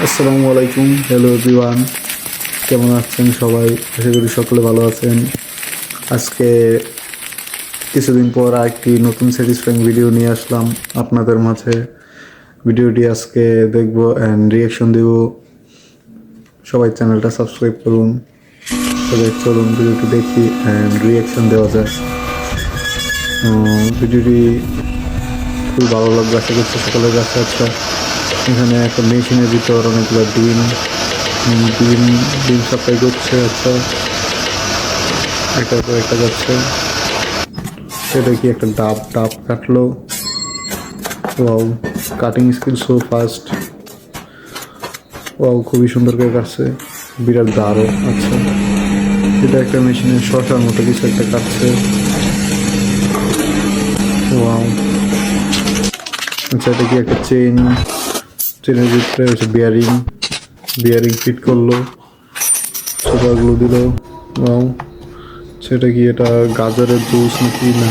আসসালামু আলাইকুম, hello everyone, কেমন আছেন সবাই? আশা করি সকলে ভালো আছেন। আজকে কিছুদিন পর আরেকটি নতুন স্যাটিসফাইং ভিডিও নিয়ে আসলাম আপনাদের মাঝে। ভিডিওটি আজকে দেখব অ্যান্ড রিয়াকশন দেব। সবাই চ্যানেলটা সাবস্ক্রাইব করুন। তবে চলুন ভিডিওটি দেখি অ্যান্ড রিয়াকশন দেওয়া যায়। ভিডিওটি খুব ভালো লাগবে, আশা করছি সকলের কাছে। আচ্ছা, এখানে একটা মেশিনের ভিতর অনেকগুলো ডিম সাপ্লাই করছে। আচ্ছা, একটা পর একটা যাচ্ছে। সেটা কি একটা ডাব কাটলো। Wow, cutting skill so fast. Wow, খুবই সুন্দর করে কাটছে, বিরাট দারও। আচ্ছা, এটা একটা মেশিনের শশার মতো কিছু একটা কাটছে। ওয়াও, আচ্ছা, এটা কি একটা চেনের ভিতরে হচ্ছে বিয়ারিং ফিট করলো, সুপার গ্লু দিল। ওয়াও, সেটা কি এটা গাজরের জুস নাকি? না,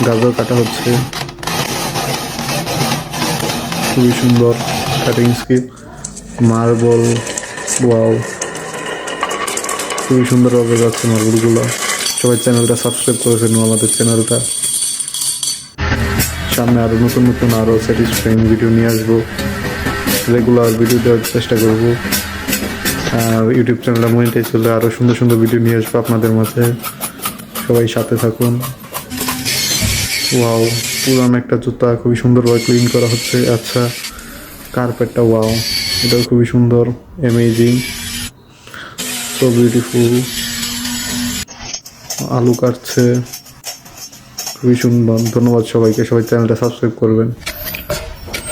গাজর কাটা হচ্ছে। খুবই সুন্দর কাটিং স্কিল, মার্বল। ওয়াও, খুবই সুন্দরভাবে যাচ্ছে মার্বলগুলো। সবাই চ্যানেলটা সাবস্ক্রাইব করে ফেলুন আমাদের চ্যানেলটা। সামনে আরও নতুন আরও স্যাটিসফাইং ভিডিও নিয়ে আসবো। রেগুলার ভিডিও দেওয়ার চেষ্টা করবো। ইউটিউব চ্যানেলটা মনিটাইজ করলে আরও সুন্দর ভিডিও নিয়ে আসবো আপনাদের মাঝে। সবাই সাথে থাকুন। ওয়াও, পুরান একটা জুতা খুবই সুন্দরভাবে ক্লিন করা হচ্ছে। আচ্ছা, কার্পেটটা, ওয়াও, এটাও খুবই সুন্দর, অ্যামেজিং, সো বিউটিফুল। আলু কাটছে, খুবই সুন্দর। ধন্যবাদ সবাইকে, সবাই চ্যানেলটা সাবস্ক্রাইব করবেন।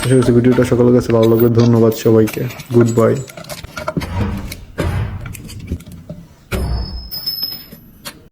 আশা করছি ভিডিওটা সকলের কাছে ভালো লাগবে। ধন্যবাদ সবাইকে, গুড বাই।